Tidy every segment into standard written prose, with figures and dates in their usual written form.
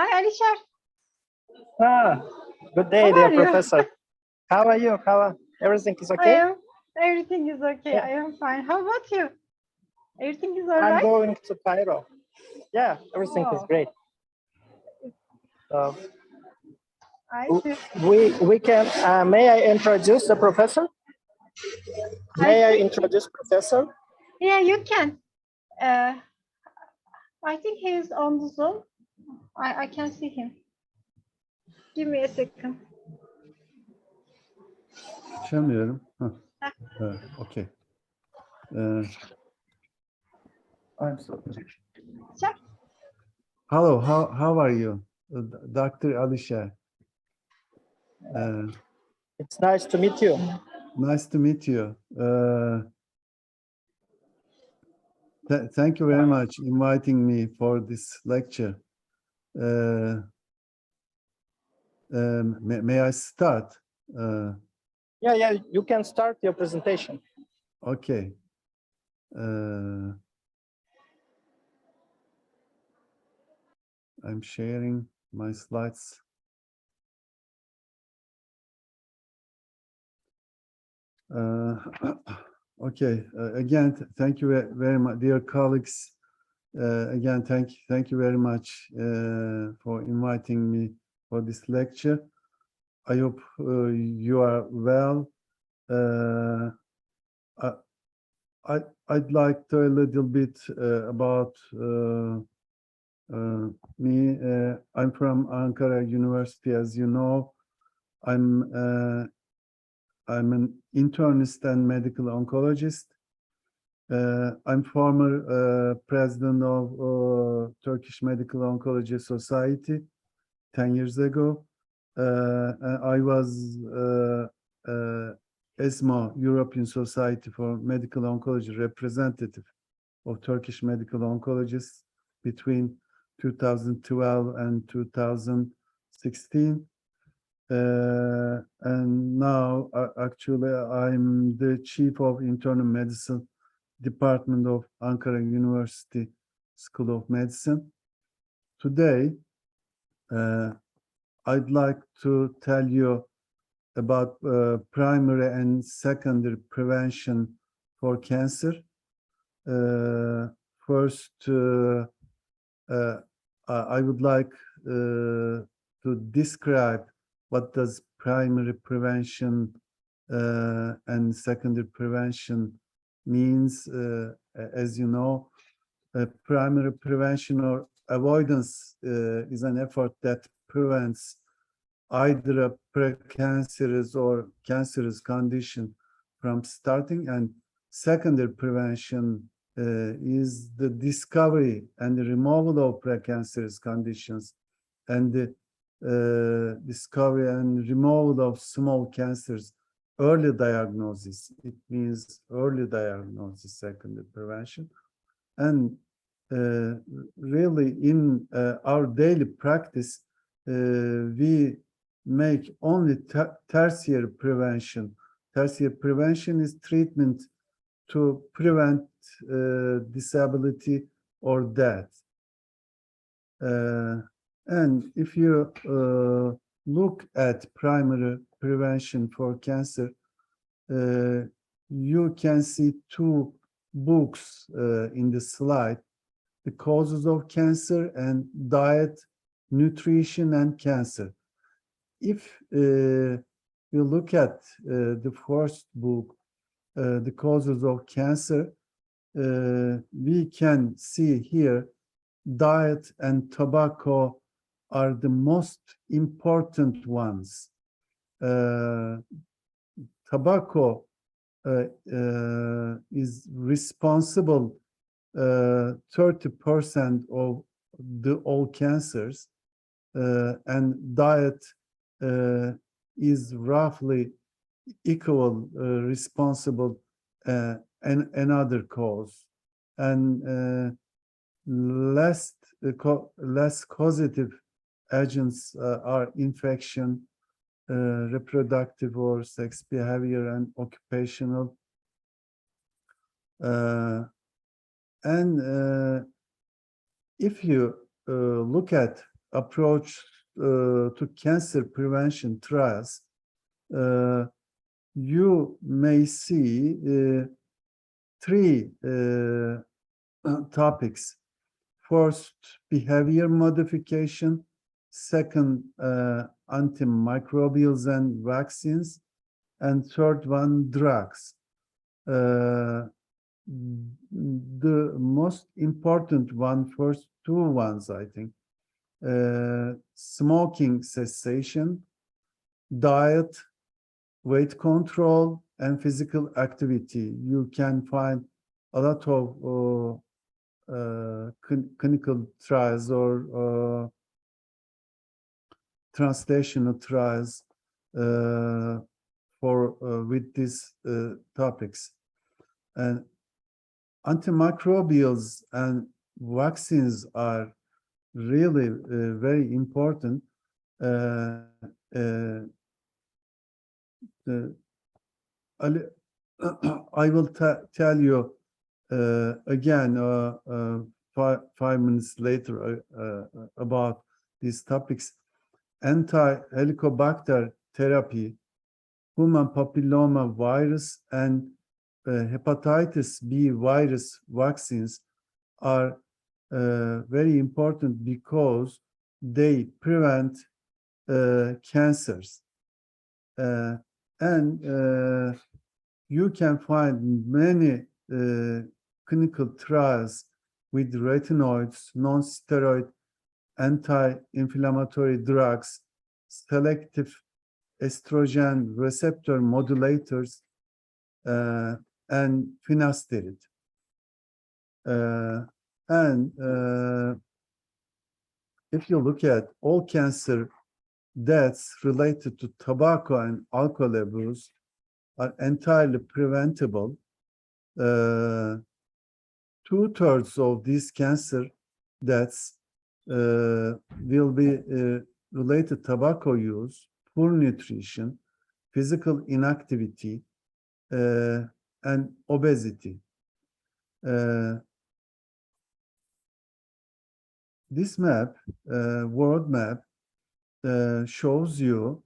Hi, Alisher. Good day, How dear are you? professor. How are you? Everything is okay? Everything is okay. Yeah. I am fine. How about you? Everything is all I'm right? going to Cairo. Yeah, everything is Oh, great. I see. We can. May I introduce the professor? May I think, introduce professor? yeah, you can. I think he is on the Zoom. I can see him. Give me a second. Açamıyorum. Evet, okay. I'm sorry. Sure. Hello, how are you? Dr. Alisher. It's nice to meet you. Nice to meet you. Thank you very much inviting me for this lecture. May I start? Yeah, you can start your presentation. Okay. I'm sharing my slides. Okay. Again, thank you very much, dear colleagues. Again, thank you very much for inviting me for this lecture. I hope you are well. I'd like to a little bit about me. I'm from Ankara University, as you know. I'm an internist and medical oncologist. I'm former president of Turkish Medical Oncology Society 10 years ago. I was ESMO, European Society for Medical Oncology representative of Turkish medical oncologists between 2012 and 2016. And now, actually, I'm the chief of internal medicine department of Ankara University School of Medicine. Today, I'd like to tell you about primary and secondary prevention for cancer. First, I would like to describe what does primary prevention and secondary prevention means. As you know, primary prevention or avoidance is an effort that prevents either a precancerous or cancerous condition from starting, and secondary prevention is the discovery and the removal of precancerous conditions and the discovery and removal of small cancers. Early diagnosis, it means early diagnosis, secondary prevention. And really in our daily practice, we make only tertiary prevention. Tertiary prevention is treatment to prevent disability or death. And if you look at primary prevention for cancer, you can see two books in the slide: The Causes of Cancer and Diet, Nutrition and Cancer. If you look at the first book, The Causes of Cancer, we can see here diet and tobacco are the most important ones. Tobacco is responsible 30% of all cancers, and diet is roughly equal responsible and another cause, and less causative agents are infection, reproductive or sex behavior, and occupational. And if you look at approach to cancer prevention trials, you may see three topics. First, behavior modification. Second, antimicrobials and vaccines. And third one, drugs. The most important one, first two ones, I think, smoking cessation, diet, weight control, and physical activity. You can find a lot of clinical trials or translational trials with these topics. And antimicrobials and vaccines are really very important. I will tell you again 5 minutes later about these topics. Anti-helicobacter therapy, human papilloma virus, and hepatitis B virus vaccines are very important because they prevent cancers. And you can find many clinical trials with retinoids, non-steroid anti-inflammatory drugs, selective estrogen receptor modulators, and finasteride. If you look at all cancer deaths related to tobacco and alcohol abuse are entirely preventable. 2/3 of these cancer deaths will be related to tobacco use, poor nutrition, physical inactivity, and obesity. This map, world map, shows you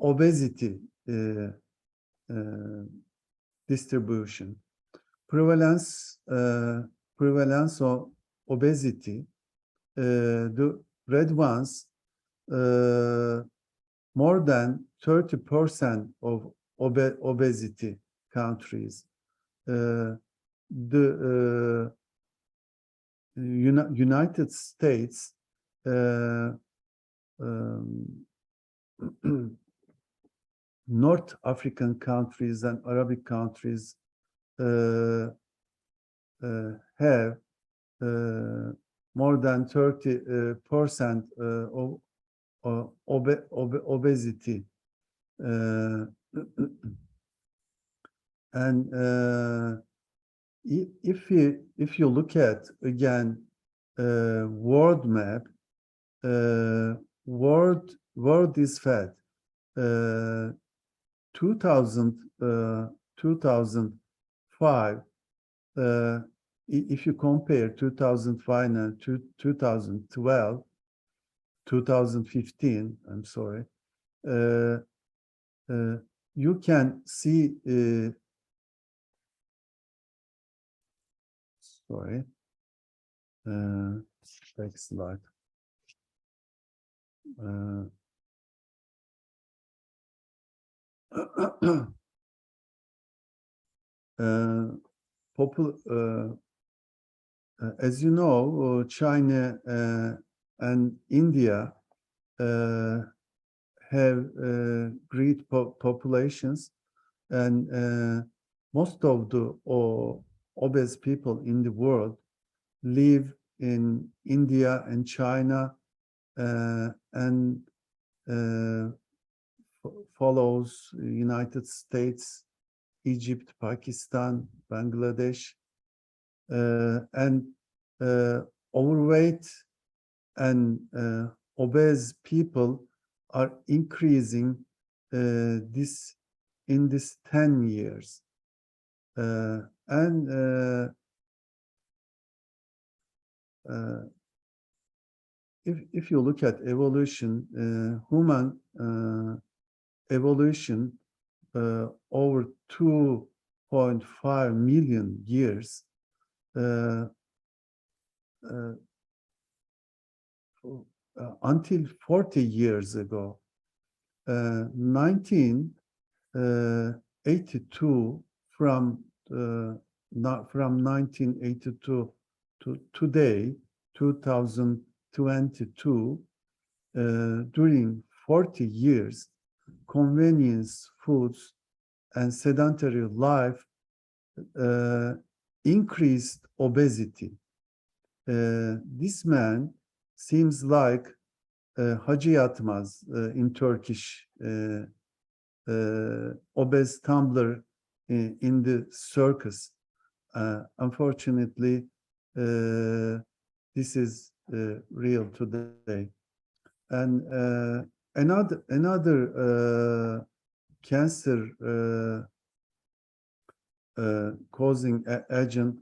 obesity distribution. Prevalence of obesity, the red ones, more than 30% of obesity countries. The United States, North African countries and Arabic countries have more than 30% of obesity. And if you look at again world map, world is fat. 2005, if you compare 2005 and 2012, 2015, I'm sorry, you can see, sorry, next slide. As you know, China and India have great populations, and most of the obese people in the world live in India and China, and follows United States, Egypt, Pakistan, Bangladesh, and overweight and obese people are increasing in this 10 years. And if you look at evolution, human evolution over 2.5 million years, until 40 years ago, 1982, from 1982 to today, 2022, during 40 years, convenience foods and sedentary life increased obesity. This man seems like Hacı Yatmaz in Turkish, obese tumbler in the circus. Unfortunately, this is real today. And another cancer causing agent,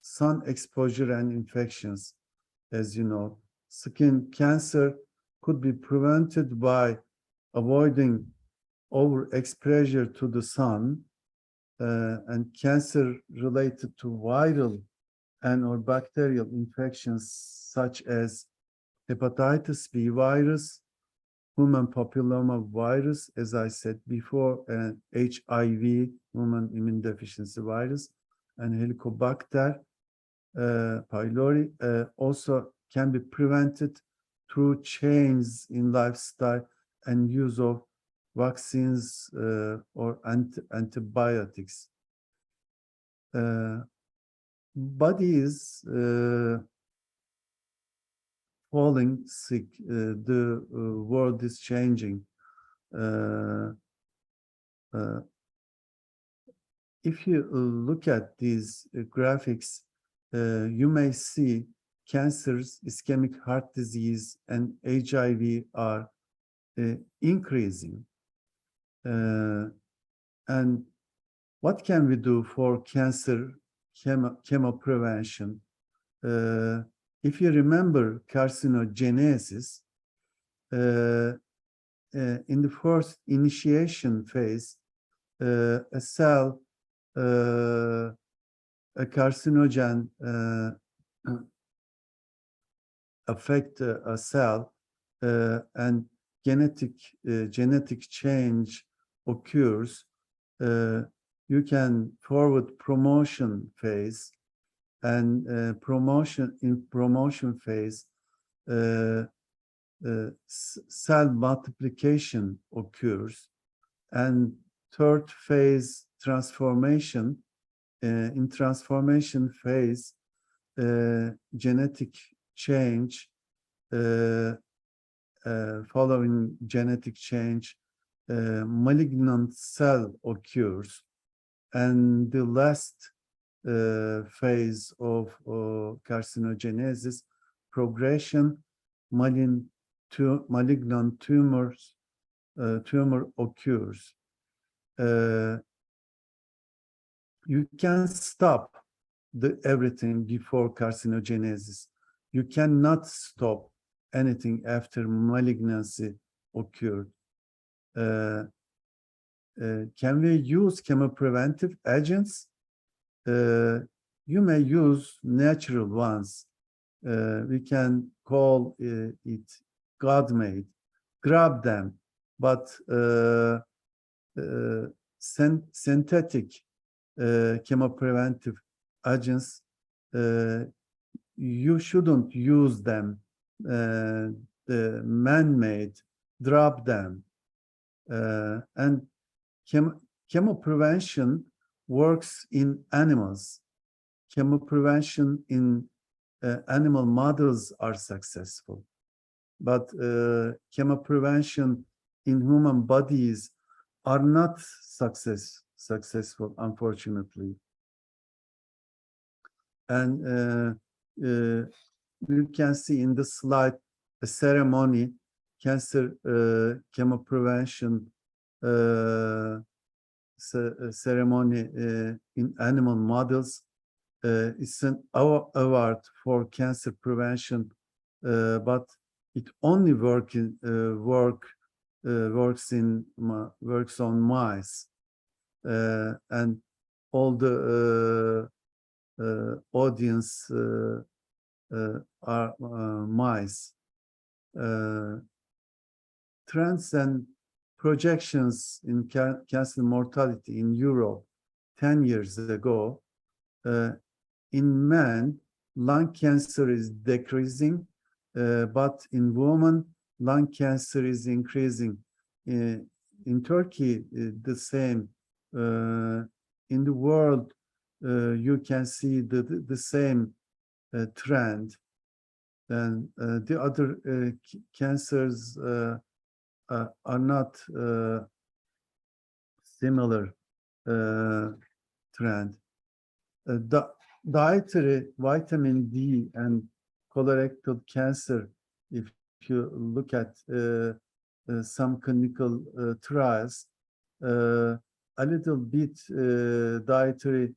sun exposure and infections. As you know, skin cancer could be prevented by avoiding overexposure to the sun, and cancer related to viral and or bacterial infections such as hepatitis B virus, human papilloma virus, as I said before, and HIV, human immunodeficiency virus, and Helicobacter pylori also can be prevented through changes in lifestyle and use of vaccines or antibiotics. Body is falling sick. The world is changing. If you look at these graphics, you may see cancers, ischemic heart disease, and HIV are increasing. And what can we do for cancer chemo prevention? If you remember carcinogenesis, in the first initiation phase, a cell, a carcinogen affect a cell, and genetic change occurs. You can forward promotion phase, and in promotion phase, cell multiplication occurs, and third phase transformation. In transformation phase, genetic change, following genetic change, malignant cell occurs, and the last phase of carcinogenesis, progression, malignant tumor occurs. You can stop everything before carcinogenesis. You cannot stop anything after malignancy occurred. Can we use chemopreventive agents? You may use natural ones. We can call it God-made. Grab them, but synthetic chemopreventive agents, you shouldn't use them. The man-made, drop them. And chemoprevention works in animals. Chemoprevention in animal models are successful, but chemoprevention in human bodies are not successful, unfortunately. And you can see in the slide a ceremony, cancer chemoprevention ceremony in animal models. it's an award for cancer prevention, but it only works on mice, and all the audience are mice. Trends and projections in cancer mortality in Europe 10 years ago, in men, lung cancer is decreasing, but in women, lung cancer is increasing. In Turkey, the same. In the world, you can see the same trend. And the other cancers are not similar trend. Dietary vitamin D and colorectal cancer, if you look at some clinical trials, a little bit dietary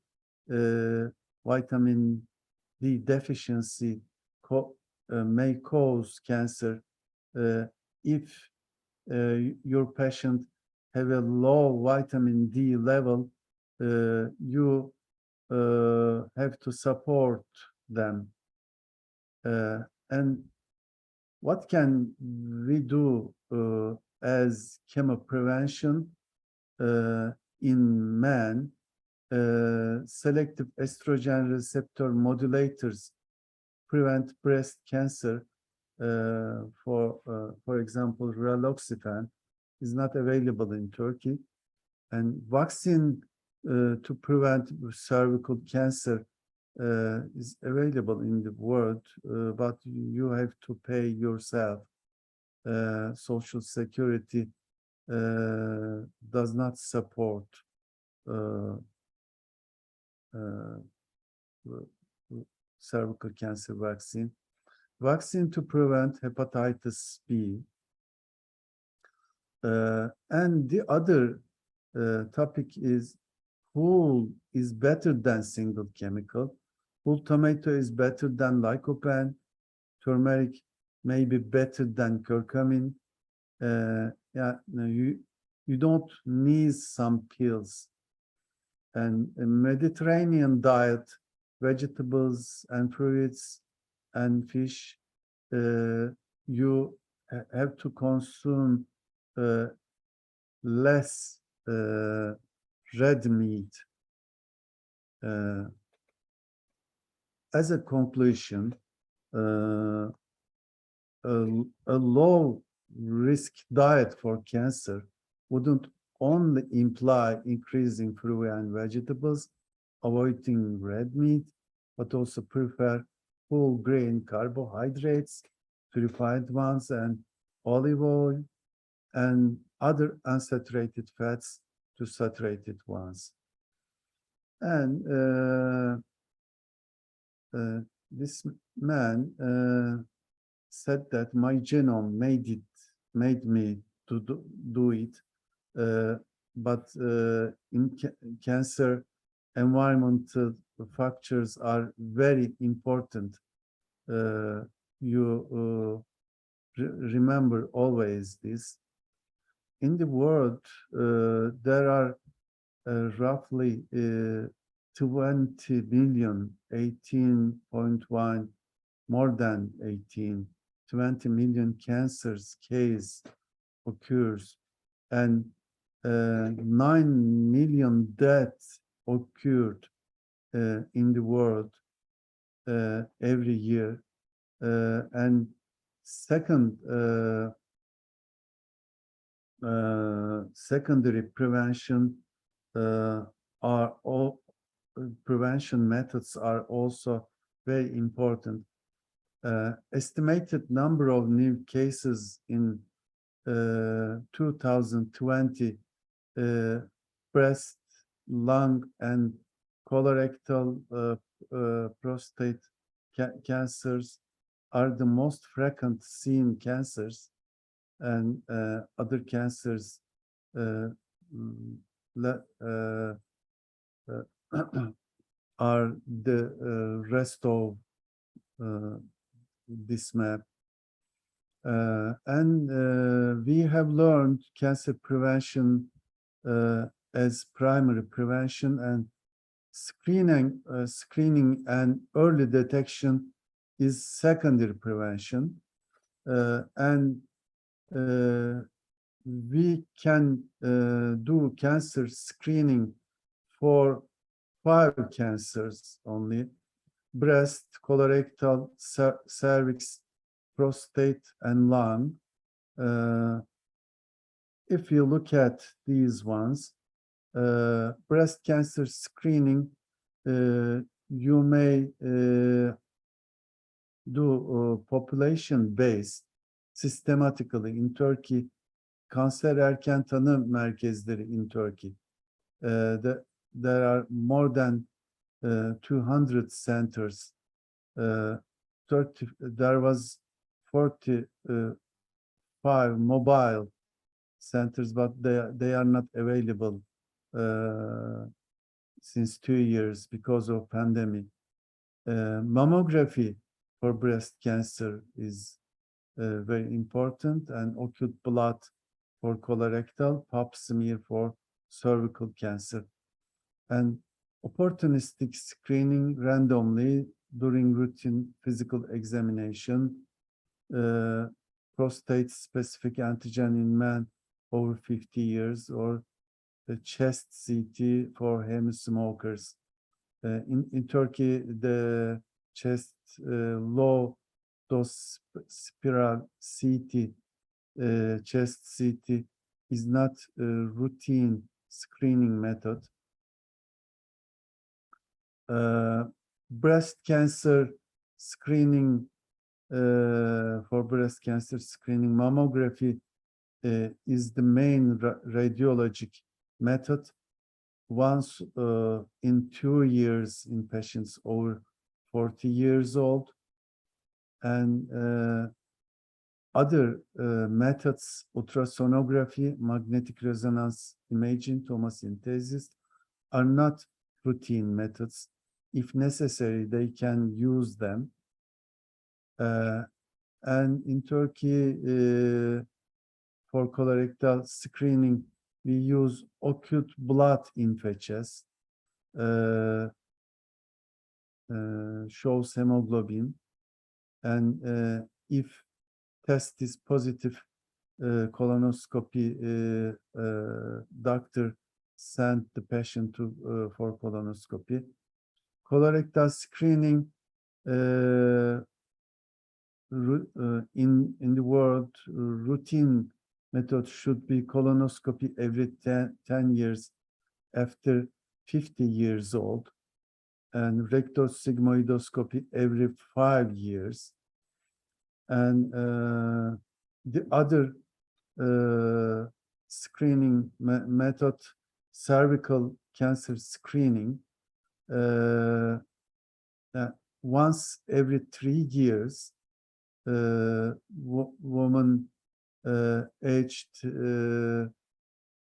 vitamin D deficiency may cause cancer if your patient have a low vitamin D level. You have to support them. And what can we do as chemoprevention in men? Selective estrogen receptor modulators prevent breast cancer. For example, raloxifene is not available in Turkey, and vaccine to prevent cervical cancer is available in the world, but you have to pay yourself. Social Security does not support cervical cancer vaccine. Vaccine to prevent hepatitis B. And the other topic is whole is better than single chemical. Whole tomato is better than lycopene. Turmeric may be better than curcumin. You don't need some pills. And a Mediterranean diet, vegetables and fruits and fish, you have to consume less red meat. As a conclusion, a low risk diet for cancer wouldn't only imply increasing fruit and vegetables, avoiding red meat, but also prefer whole grain carbohydrates, purified ones, and olive oil, and other unsaturated fats to saturated ones. And this man said that my genome made me to do it, but in cancer, environmental factors are very important. You remember always this. In the world, there are roughly 20 million, 18.1, more than 18, 20 million cancers case occurs, and 9 million deaths occurred in the world every year. And secondary prevention prevention methods are also very important. Estimated number of new cases in 2020, breast, lung, and colorectal prostate cancers are the most frequent seen cancers, and other cancers are the rest of this map. And we have learned cancer prevention as primary prevention, and screening and early detection is secondary prevention. And we can do cancer screening for 5 cancers only: breast, colorectal, cervix, prostate, and lung. If you look at these ones, breast cancer screening, you may do population-based systematically in Turkey. Kanser erken tanı merkezleri in Turkey. There are more than 200 centers. There was 45 mobile centers, but they are not available since 2 years because of pandemic. Mammography for breast cancer is very important, and occult blood for colorectal, pap smear for cervical cancer, and opportunistic screening randomly during routine physical examination, prostate-specific antigen in men over 50 years, or the chest CT for hemi-smokers. In Turkey, the chest low-dose spiral CT, chest CT, is not a routine screening method. Breast cancer screening, for breast cancer screening, mammography is the main radiologic method. Once in 2 years in patients over 40 years old, and other methods, ultrasonography, magnetic resonance imaging, tomosynthesis, are not routine methods. If necessary, they can use them. And in Turkey, for colorectal screening, we use occult blood in FHS, shows hemoglobin, and if test is positive, colonoscopy, doctor sent the patient to for colonoscopy. Colorectal screening in the world, routine method should be colonoscopy every 10 years after 50 years old, and rectosigmoidoscopy every 5 years. And the other screening method, cervical cancer screening, once every 3 years, woman aged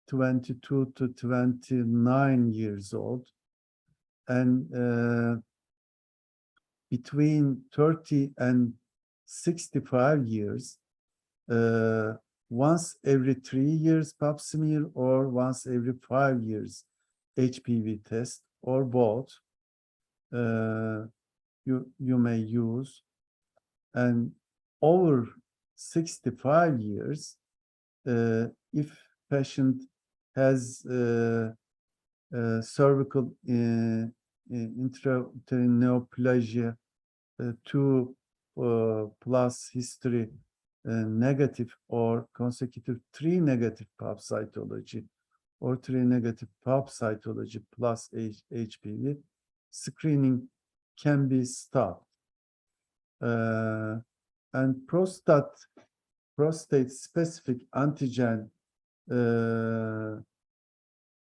22 to 29 years old, and between 30 and 65 years, once every 3 years pap smear, or once every 5 years HPV test, or both, you may use. And over 65 years, if patient has cervical intrauterine neoplasia 2 plus history, negative or consecutive 3 negative pap cytology, or 3 negative pap cytology plus HPV, screening can be stopped. And prostate specific antigen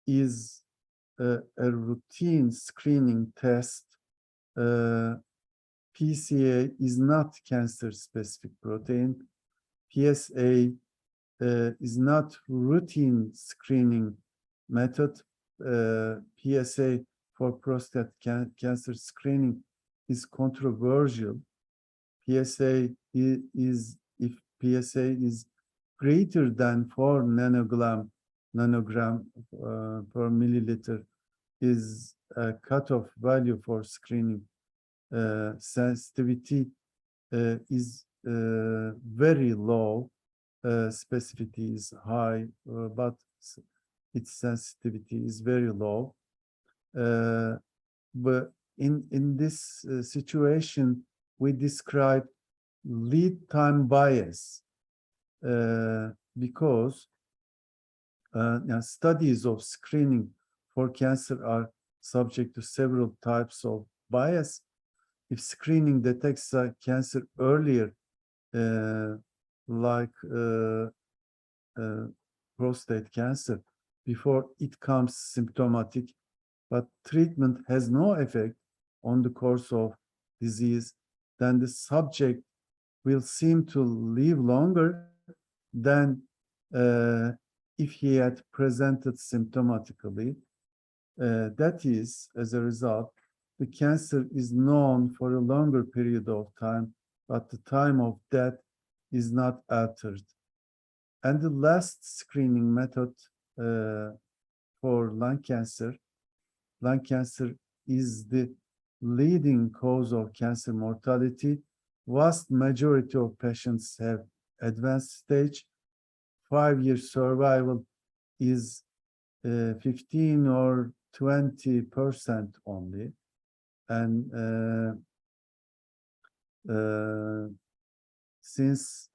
is a routine screening test. PCA is not cancer specific protein. PSA is not routine screening method. PSA for prostate cancer screening is controversial. PSA is if PSA is greater than 4 nanogram per milliliter is a cutoff value for screening. Sensitivity is very low. Specificity is high, but its sensitivity is very low. But in this situation, we describe lead time bias because studies of screening for cancer are subject to several types of bias. If screening detects a cancer earlier, like prostate cancer, before it becomes symptomatic, but treatment has no effect on the course of disease, then the subject will seem to live longer than if he had presented symptomatically. That is, as a result, the cancer is known for a longer period of time, but the time of death is not altered. And the last screening method for lung cancer is the leading cause of cancer mortality. Vast majority of patients have advanced stage. 5-year survival is 15 or 20% only. And since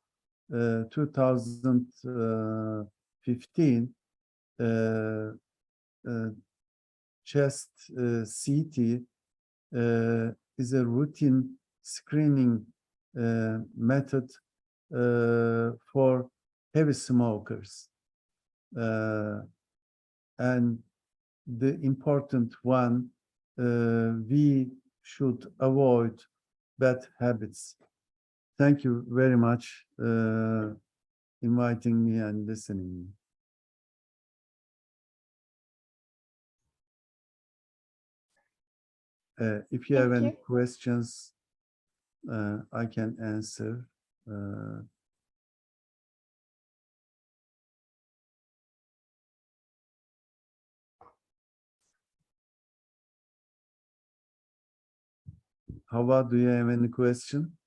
2015, chest CT is a routine screening method for heavy smokers. And the important one, we should avoid bad habits. Thank you very much inviting me and listening. If you have any questions, I can answer. Hava, do you have any question?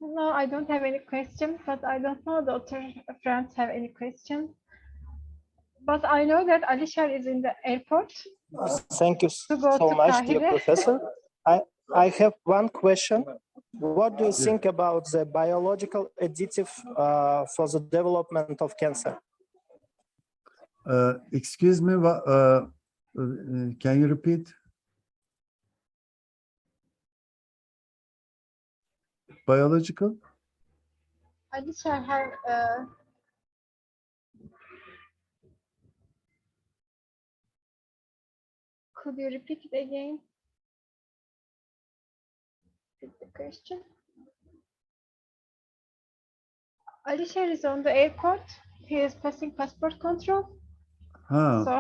No, I don't have any question, but I don't know the other friends have any question. But I know that Alisher is in the airport. Thank you To go so to much, dear Kahire. professor. I have one question. What do you think about the biological additive for the development of cancer? Excuse me, can you repeat? Biological? Alisher have could you repeat it again? Repeat the question. Alisher is on the airport. He is passing passport control. Huh. So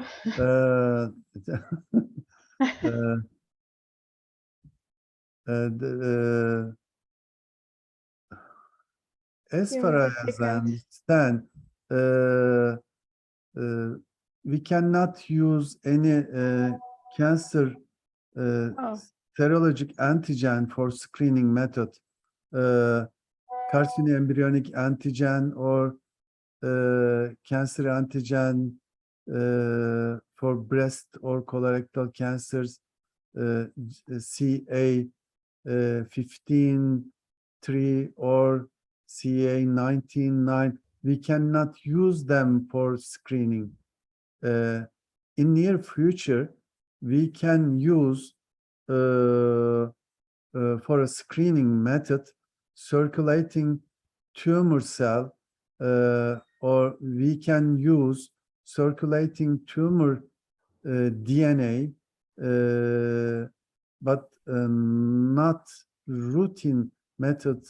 as give far me a as I second. understand, we cannot use any cancer serologic antigen for screening method, carcinoembryonic antigen or cancer antigen for breast or colorectal cancers, CA15-3 or CA19-9. We cannot use them for screening. In near future, we can use for a screening method circulating tumor cell, or we can use circulating tumor DNA, but not routine method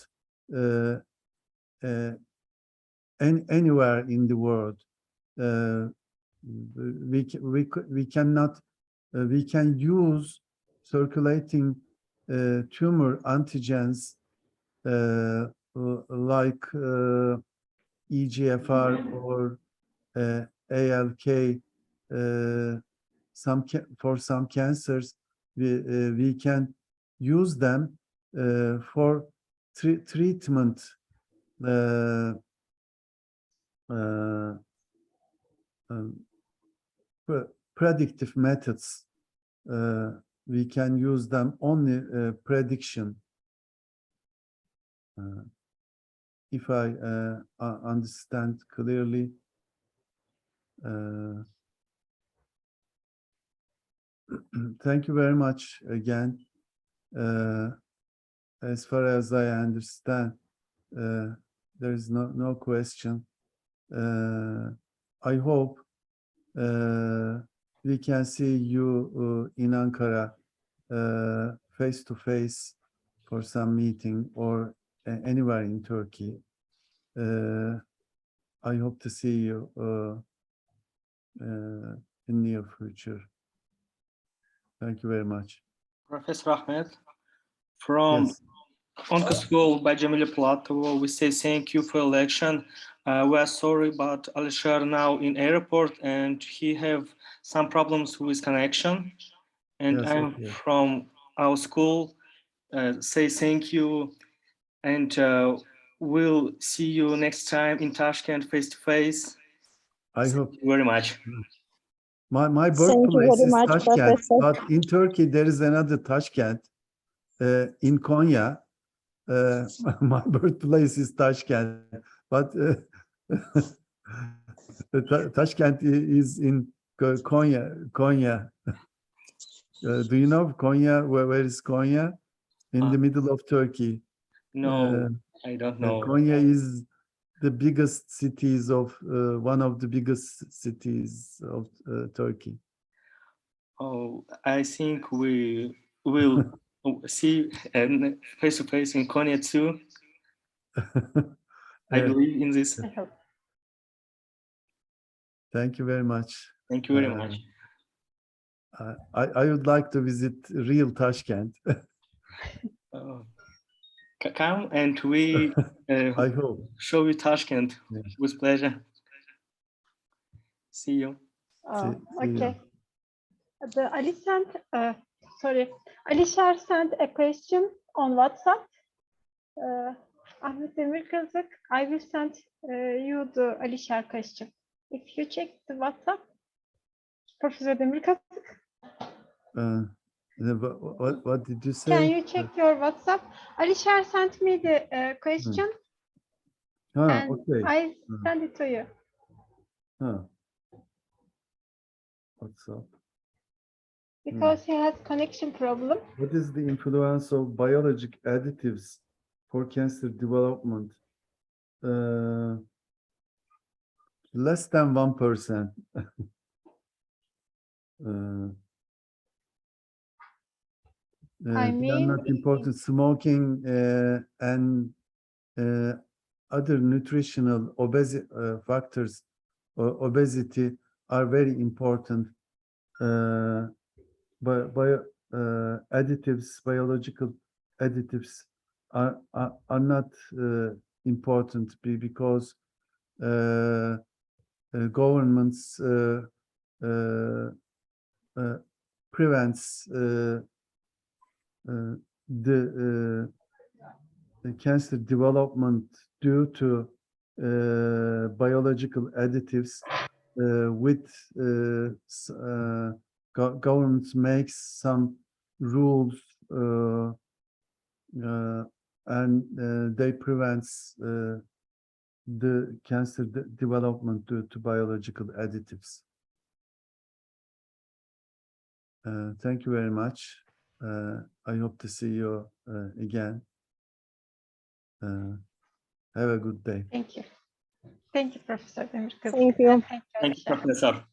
anywhere in the world. We can use circulating tumor antigens like EGFR or ALK. For some cancers, we can use them for treatment. Predictive methods. We can use them only prediction. If I understand clearly, thank you very much again. As far as I understand, there is no question. I hope we can see you in Ankara face to face for some meeting or anywhere in Turkey. I hope to see you in near future. Thank you very much. Professor Ahmed, from Yes. Onco School by Jamila Plato, we say thank you for election. We are sorry about Alisher now in airport and he have some problems with connection. And Yes, I'm okay. from our school, say thank you. And we'll see you next time in Tashkent face to face. I hope. Thank you very much. My Thank you birthplace very is much, Tashkent, Professor. but in Turkey there is another Tashkent. In Konya, my birthplace is Tashkent, but Tashkent is in Konya. Do you know Konya? Where is Konya? In the middle of Turkey. No, I don't know. Konya is the biggest cities of one of the biggest cities of Turkey. Oh, I think we will see face to face in Konya too. I believe in this. I hope. Thank you very much. Thank you very much. I would like to visit real Tashkent. Come and we I hope. show you Tashkent with pleasure. See you. Oh, See you. okay. Ali sent, Alisher sent a question on WhatsApp. Ahmet Demirказik, I will send you the Alisher question. If you check the WhatsApp, Professor Demirказik. What did you say? Can you check your WhatsApp? Alisher sent me the question and Okay. I send it to you. What's up? Because he has connection problem. What is the influence of biologic additives for cancer development? Less than 1%. I They are not important. Smoking and other nutritional factors, obesity, are very important. Biological additives are not important because governments prevents the cancer development due to biological additives. Governments makes some rules and they prevents the cancer development due to biological additives. Thank you very much. I hope to see you again. Have a good day. Thank you. Thank you, Professor Demirказik. Thank you. Thank you, Thank you, Alisher. Professor.